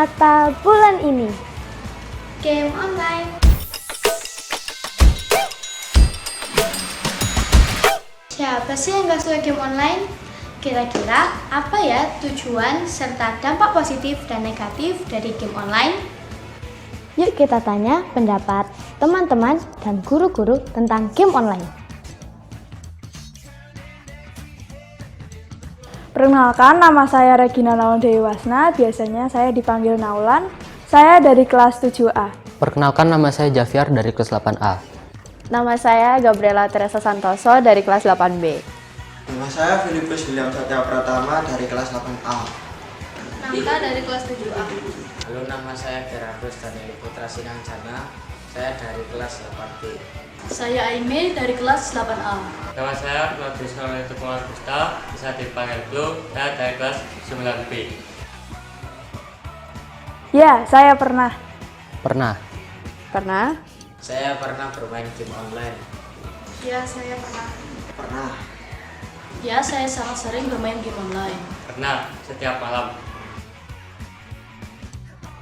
kata bulan ini. Game online. Siapa sih yang gak suka game online? Kira-kira apa ya tujuan serta dampak positif dan negatif dari game online? Yuk kita tanya pendapat teman-teman dan guru-guru tentang game online. Perkenalkan, nama saya Regina Naul Dewi Wasna, biasanya saya dipanggil Naulan. Saya dari kelas 7A. Perkenalkan, nama saya Javier dari kelas 8A. Nama saya Gabriela Teresa Santoso dari kelas 8B. Nama saya Filipus William Satya Pratama dari kelas 8A. Nangka dari kelas 7A. Halo, nama saya Gerardus Daniel Putra Sinancana. Saya dari kelas 8B. Saya Aime dari kelas 8A. Nama saya Claudius Norito Gusta, bisa dipanggil Blue, saya dari kelas 9B. Ya, saya pernah. Pernah. Pernah? Saya pernah bermain game online. Ya, saya pernah. Pernah. Ya, saya sangat sering bermain game online. Pernah, setiap malam.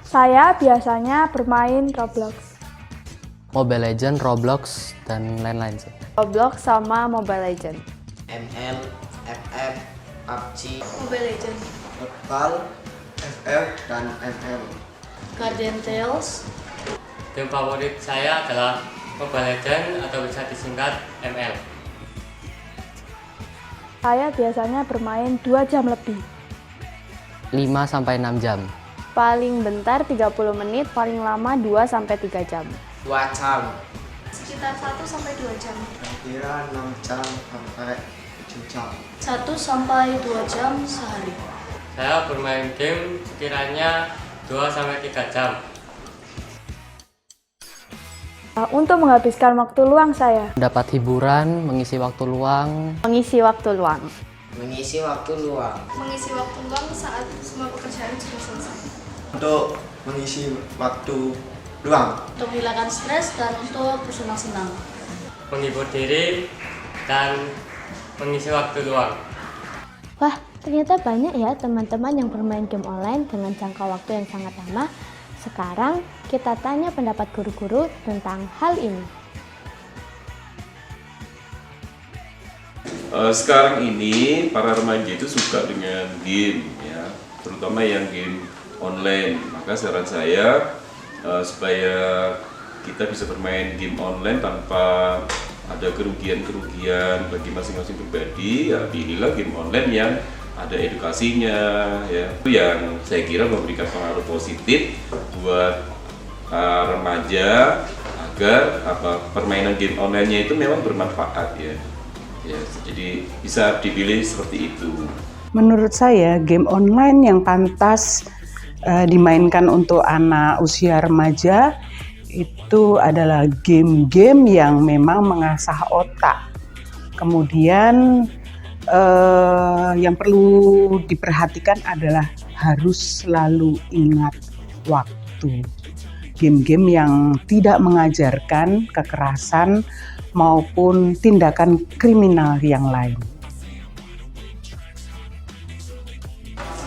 Saya biasanya bermain Roblox. Mobile Legends, Roblox, dan lain-lain sih. Roblox sama Mobile Legends. ML, FF, PUBG, Mobile Legends, Football, FF, dan ML. Guardian Tales, Game favorit saya adalah Mobile Legends atau bisa disingkat ML. Saya biasanya bermain 2 jam lebih. 5-6 jam. Paling bentar 30 menit, paling lama 2-3 jam. 2 jam. sekitar 1-2 jam. Kira 6 jam sampai 7 jam. 1-2 jam sehari. Saya bermain game sekiranya 2-3 jam. Untuk menghabiskan waktu luang saya. Dapat hiburan, mengisi waktu luang. Mengisi waktu luang. Mengisi waktu luang. Mengisi waktu luang saat semua pekerjaan sudah selesai. Untuk mengisi waktu luang. Untuk menghilangkan stres dan untuk bersenang-senang. Menghibur diri dan mengisi waktu luang. Wah, ternyata banyak ya teman-teman yang bermain game online dengan jangka waktu yang sangat lama. Sekarang kita tanya pendapat guru-guru tentang hal ini. Sekarang ini para remaja itu suka dengan game ya, terutama yang game online. Maka saran saya supaya kita bisa bermain game online tanpa ada kerugian-kerugian bagi masing-masing pribadi, ya pilihlah game online yang ada edukasinya ya. Itu yang saya kira memberikan pengaruh positif buat remaja agar permainan game online-nya itu memang bermanfaat ya. Ya, jadi bisa dipilih seperti itu. Menurut saya game online yang pantas dimainkan untuk anak usia remaja itu adalah game-game yang memang mengasah otak. Kemudian yang perlu diperhatikan adalah harus selalu ingat waktu. Game-game yang tidak mengajarkan kekerasan maupun tindakan kriminal yang lain.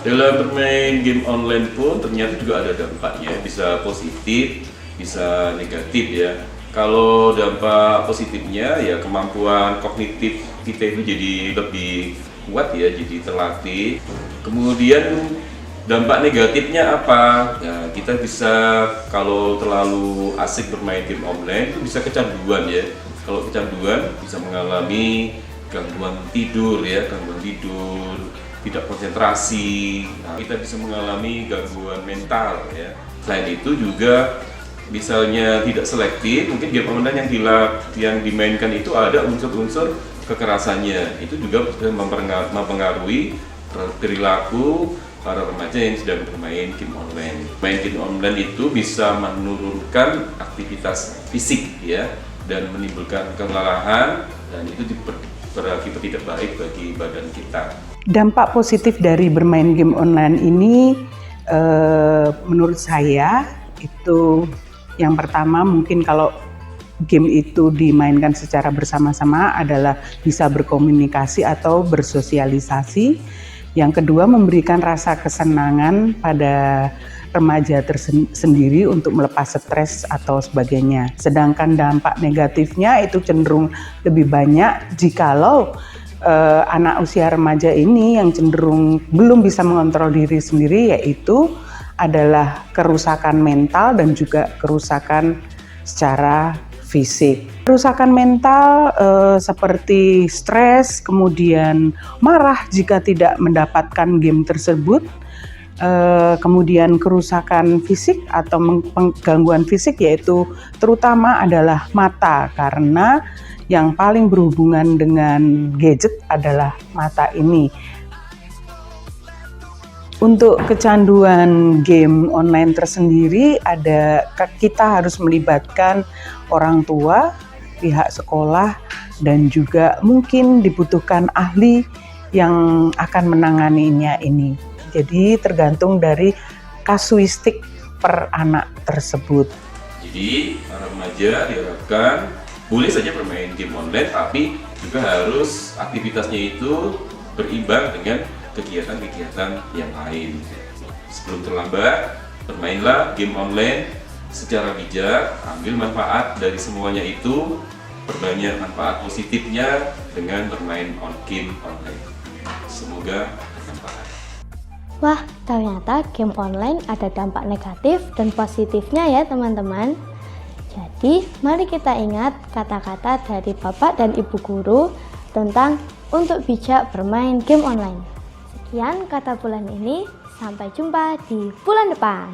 Dalam bermain game online pun ternyata juga ada dampaknya, bisa positif, bisa negatif ya. Kalau dampak positifnya ya kemampuan kognitif kita itu jadi lebih kuat ya, jadi terlatih. Kemudian dampak negatifnya apa? Ya, kita bisa kalau terlalu asik bermain game online itu bisa kecanduan ya. Kalau kecanduan bisa mengalami gangguan tidur ya, tidak konsentrasi. Nah, kita bisa mengalami gangguan mental ya. Selain itu juga misalnya tidak selektif, mungkin game online yang dimainkan itu ada unsur-unsur kekerasannya. Itu juga bisa mempengaruhi perilaku para remaja yang sedang bermain game online. Main game online itu bisa menurunkan aktivitas fisik ya, dan menimbulkan kelelahan, dan itu berakibat tidak baik bagi badan kita. Dampak positif dari bermain game online ini menurut saya itu yang pertama mungkin kalau game itu dimainkan secara bersama-sama adalah bisa berkomunikasi atau bersosialisasi. Yang kedua, memberikan rasa kesenangan pada remaja tersendiri untuk melepas stres atau sebagainya. Sedangkan dampak negatifnya itu cenderung lebih banyak jikalau anak usia remaja ini yang cenderung belum bisa mengontrol diri sendiri, yaitu adalah kerusakan mental dan juga kerusakan secara fisik. Kerusakan mental seperti stres, kemudian marah jika tidak mendapatkan game tersebut, kemudian kerusakan fisik atau gangguan fisik yaitu terutama adalah mata, karena yang paling berhubungan dengan gadget adalah mata ini. Untuk kecanduan game online tersendiri kita harus melibatkan orang tua, pihak sekolah, dan juga mungkin dibutuhkan ahli yang akan menanganinya ini. Jadi tergantung dari kasuistik per anak tersebut. Jadi para remaja diharapkan boleh saja bermain game online, tapi juga harus aktivitasnya itu berimbang dengan kegiatan-kegiatan yang lain. Sebelum terlambat, bermainlah game online secara bijak, ambil manfaat dari semuanya itu, perbanyak manfaat positifnya dengan bermain game online. Semoga bermanfaat. Wah, ternyata game online ada dampak negatif dan positifnya ya teman-teman. Jadi, mari kita ingat kata-kata dari Bapak dan Ibu Guru tentang untuk bijak bermain game online. Sekian kata bulan ini, sampai jumpa di bulan depan.